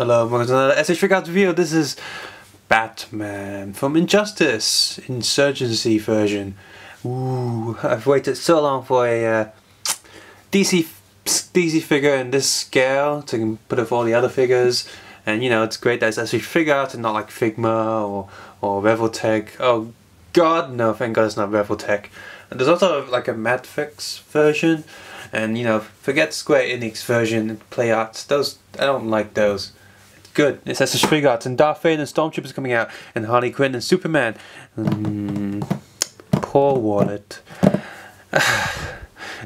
Hello, welcome to another SH Figuarts review. This is Batman from Injustice Insurgency version. Ooh, I've waited so long for a DC figure in this scale to put up all the other figures, and you know it's great that it's SH Figuarts and not like Figma or Revoltech. Oh God, no! Thank God it's not Revoltech. And there's also like a Madfix version, and you know, forget Square Enix version and Play Arts. Those I don't like those. Good. It says Figuarts and Darth Vader and Stormtroopers coming out, and Harley Quinn and Superman. Poor wallet. SH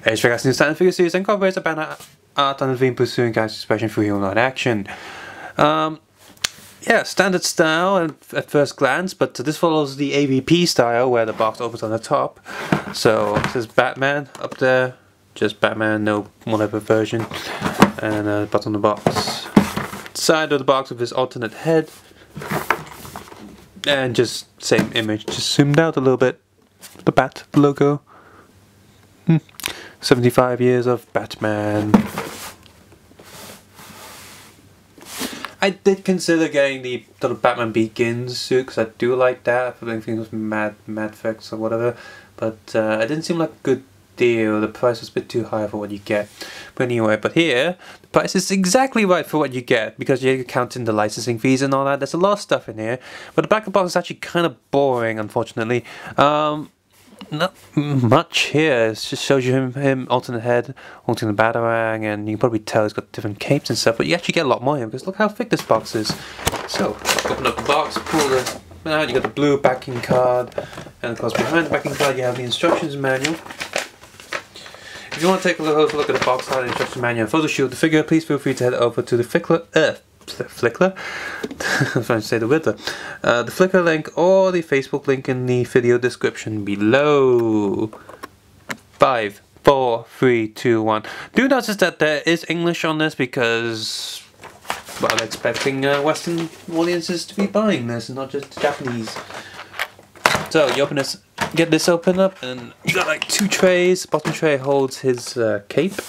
Figuarts' new standard figure series incorporates a banner art on the theme pursuing character expression through human action. Yeah, standard style at first glance, but this follows the AVP style where the box opens on the top. So it says Batman up there, just Batman, no whatever version, and bottom of the box. Side of the box with his alternate head, and just same image, just zoomed out a little bit. The Bat logo. 75 years of Batman. I did consider getting the sort of Batman Begins suit because I do like that. I think it was Madfix or whatever, but it didn't seem like a good deal. The price was a bit too high for what you get. But anyway, but here the price is exactly right for what you get because you count in the licensing fees and all that. There's a lot of stuff in here, but the back of the box is actually kind of boring, unfortunately. Not much here. It just shows you him alternate head, alternate batarang, and you can probably tell he's got different capes and stuff. But you actually get a lot more here because look how thick this box is. So open up the box, pull the out. You got the blue backing card, and of course behind the backing card you have the instructions manual. If you want to take a look at the box art and instruction manual and photo shoot the figure, please feel free to head over to the Flickr. I'm trying to say the word. The Flickr link or the Facebook link in the video description below. 5, 4, 3, 2, 1. Do notice that there is English on this because, well, I'm expecting Western audiences to be buying this and not just Japanese. So you open this, get this open up, and you got like 2 trays. The bottom tray holds his cape,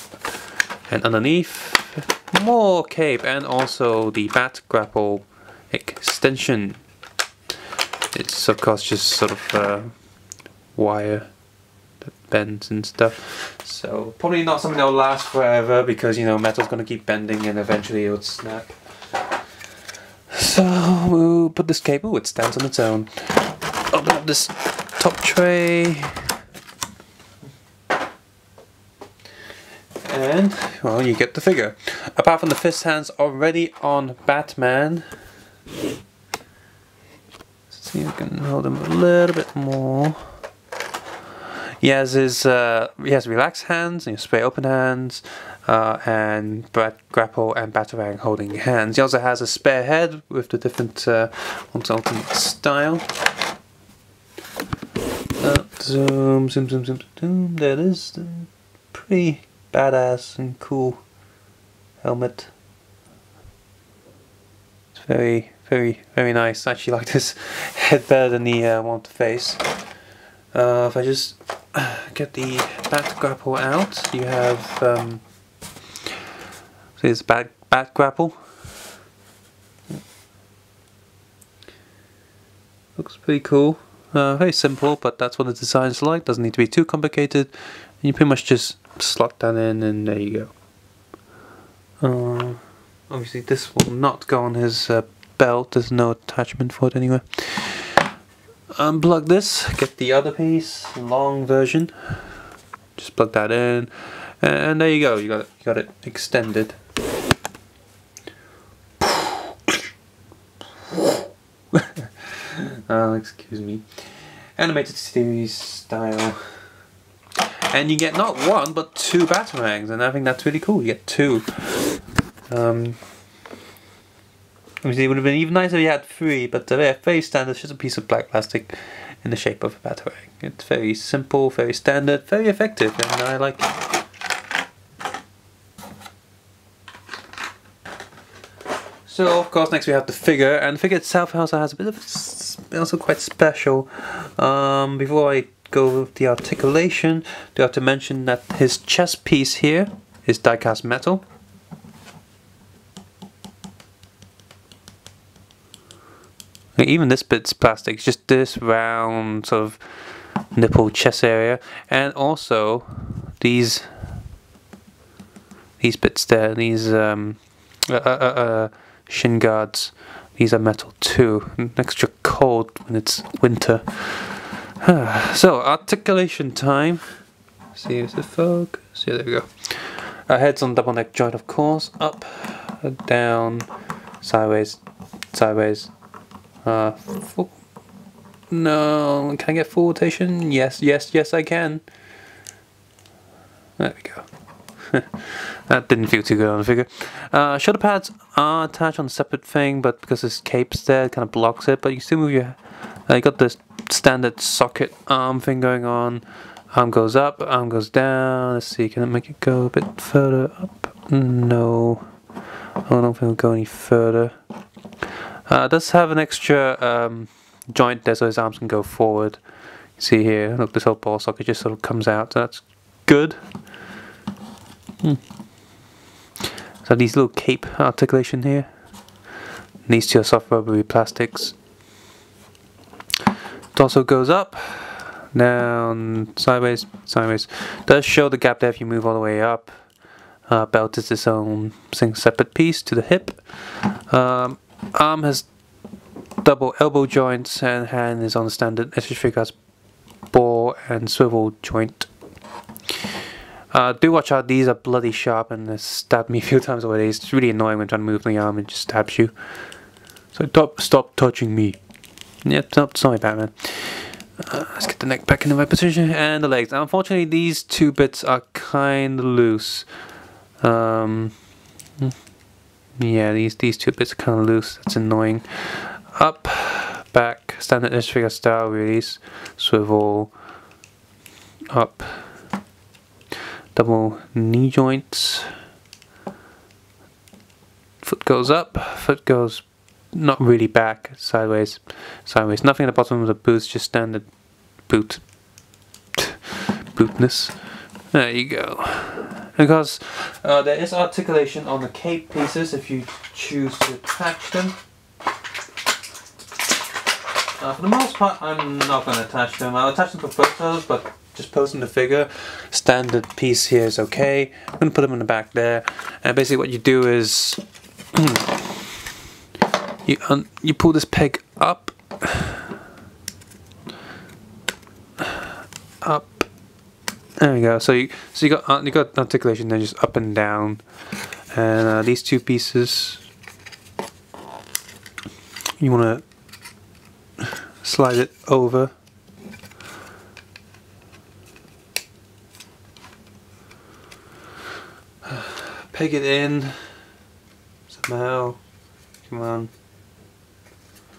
and underneath more cape and also the bat grapple extension. It's of course just sort of wire that bends and stuff. So probably not something that will last forever because you know metal's gonna keep bending and eventually it would snap. So we'll put this cape. Oh, it stands on its own. Open up this top tray. And, well, you get the figure. Apart from the fist hands already on Batman. Let's see if I can hold him a little bit more. He has his relaxed hands, and spray open hands, and grapple and batarang holding hands. He also has a spare head with the different alternate style. Zoom, zoom, zoom, zoom, zoom. There it is. Pretty badass and cool helmet. It's very, very, very nice. I actually like this head better than the one with the face. If I just get the bat grapple out, you have see this bat grapple. Looks pretty cool. Very simple, but that's what the design's like. Doesn't need to be too complicated. And you pretty much just slot that in, and there you go. Obviously, this will not go on his belt. There's no attachment for it anyway. Unplug this. Get the other piece, long version. Just plug that in, and there you go. You got it extended. Excuse me. Animated series style. And you get not 1 but 2 batarangs, and I think that's really cool. You get 2. Obviously it would have been even nicer if you had 3, but they're very standard. It's just a piece of black plastic in the shape of a batarang. It's very simple, very standard, very effective, and I like it. So of course next we have the figure, and the figure itself also has a bit of also quite special. Before I go with the articulation, do have to mention that his chest piece here is die-cast metal. Like, even this bit's plastic, just this round sort of nipple chest area, and also these bits there, these shin guards. These are metal too, extra cold when it's winter. So articulation time. See if the focus. Yeah, there we go. Head's on double neck joint, of course. Up, down, sideways, sideways. No, can I get full rotation? Yes, yes, yes, I can. There we go. That didn't feel too good on the figure. Shoulder pads are attached on a separate thing, but because this cape's there, it kind of blocks it. But you still move your. You got this standard socket arm thing going on. Arm goes up, arm goes down. Let's see, can I make it go a bit further up? No, I don't think it'll go any further. It does have an extra joint there, so his arms can go forward. You see here, look, this whole ball socket just sort of comes out, so that's good. So these little cape articulation here. These two are soft rubbery plastics. It also goes up, down, sideways, sideways. Does show the gap there if you move all the way up. Belt is its own separate piece to the hip. Arm has double elbow joints, and hand is on the standard Figuarts ball and swivel joint. Do watch out, these are bloody sharp and they stabbed me a few times already. It's really annoying when trying to move the arm, it just stabs you. So stop touching me. Yep, sorry Batman. Let's get the neck back in the right position, and the legs. Now, unfortunately, these two bits are kind of loose. Yeah, these two bits are kind of loose. That's annoying. Up, back, standard figure style release, swivel, up. Double knee joints. Foot goes up, foot goes not really back, sideways, sideways. Nothing at the bottom of the boots, just standard bootness. There you go. Because there is articulation on the cape pieces if you choose to attach them. For the most part, I'm not going to attach them. I'll attach them for photos, but just posing the figure. Standard piece here is okay. I'm going to put them in the back there. And basically what you do is you pull this peg up, up. There we go. So you got articulation there, just up and down. And these two pieces, you want to slide it over. Peg it in somehow. Come on.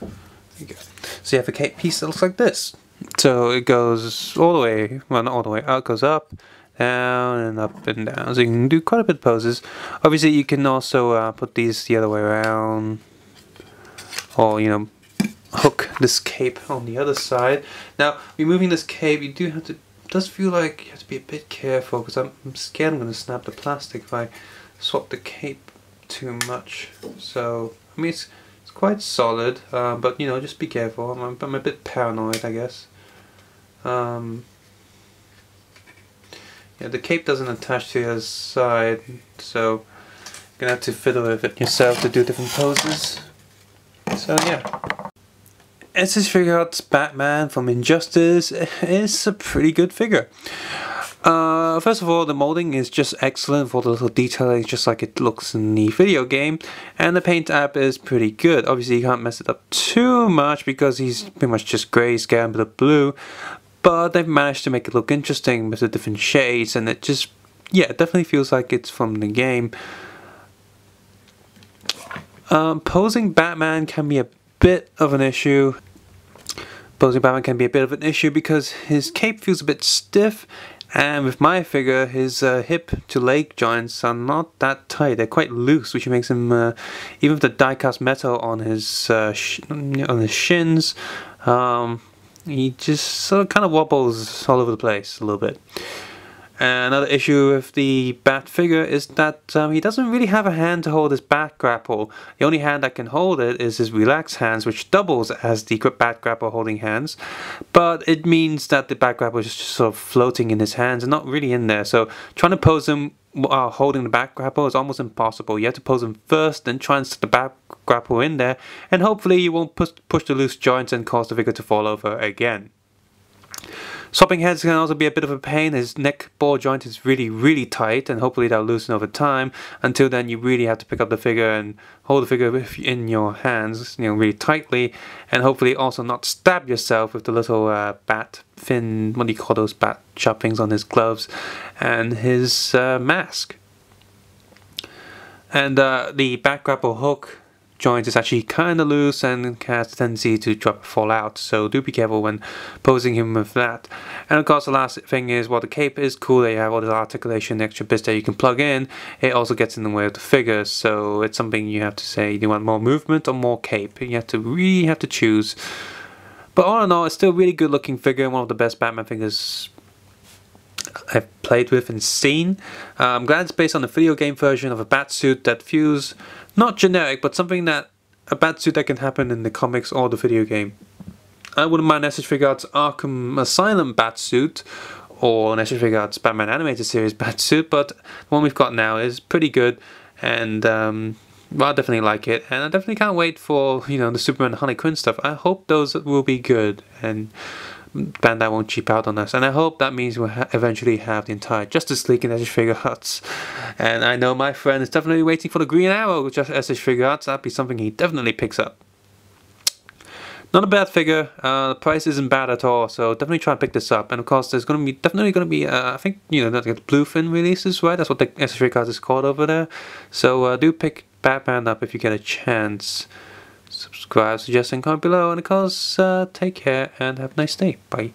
There you go. So you have a cape piece that looks like this. So it goes all the way, well not all the way, out, goes up, down and up and down. So you can do quite a bit of poses. Obviously you can also put these the other way around, or you know, hook this cape on the other side. Now removing this cape, you do have to, it does feel like you have to be a bit careful, because I'm scared I'm going to snap the plastic if I swap the cape too much. So I mean it's quite solid, but you know, just be careful. I'm a bit paranoid, I guess. Yeah, the cape doesn't attach to the other side, so you're gonna have to fiddle with it yourself to do different poses. So yeah. Figuarts Batman from Injustice is a pretty good figure. First of all, the molding is just excellent for the little detailing, just like it looks in the video game, and the paint app is pretty good. Obviously you can't mess it up too much because he's pretty much just grayscale with a blue, but they've managed to make it look interesting with the different shades, and it just, yeah, it definitely feels like it's from the game. Posing Batman can be a bit of an issue. Because his cape feels a bit stiff, and with my figure, his hip to leg joints are not that tight. They're quite loose, which makes him, even with the die-cast metal on his shins, he just sort of kind of wobbles all over the place a little bit. Another issue with the bat figure is that he doesn't really have a hand to hold his bat grapple. The only hand that can hold it is his relaxed hands, which doubles as the bat grapple holding hands. But it means that the bat grapple is just sort of floating in his hands and not really in there. So trying to pose him while holding the bat grapple is almost impossible. You have to pose him first, then try and stick the bat grapple in there, and hopefully you won't push the loose joints and cause the figure to fall over again. Swapping heads can also be a bit of a pain. His neck ball joint is really tight, and hopefully that'll loosen over time. Until then, you really have to pick up the figure and hold the figure in your hands, really tightly, and hopefully also not stab yourself with the little bat fin, what do you call those bat sharp things on his gloves, and his mask. And the bat grapple hook joint is actually kind of loose and has a tendency to drop and fall out, so do be careful when posing him with that. And of course the last thing is, while the cape is cool, you have all this articulation, extra bits that you can plug in, it also gets in the way of the figure, so it's something you have to say, do you want more movement or more cape? You have to really have to choose. But all in all, it's still a really good looking figure, one of the best Batman figures I've played with and seen. I'm glad it's based on a video game version of a Batsuit that feels not generic, but something that a Batsuit that can happen in the comics or the video game. I wouldn't mind SH Figuarts Arkham Asylum Batsuit or an SH Figuarts Batman Animated Series Batsuit, but the one we've got now is pretty good, and well, I definitely like it, and I definitely can't wait for the Superman Harley Quinn stuff. I hope those will be good, and Bandai won't cheap out on us, and I hope that means we'll eventually have the entire Justice League in SH Figuarts. And I know my friend is definitely waiting for the Green Arrow just SH Figuarts. That'd be something he definitely picks up. Not a bad figure. The price isn't bad at all, so definitely try and pick this up. And of course, there's definitely going to be I think the Bluefin releases, right? That's what the SH Figuarts is called over there. So do pick Batman up if you get a chance. Subscribe, suggest, and comment below, and of course, take care and have a nice day. Bye.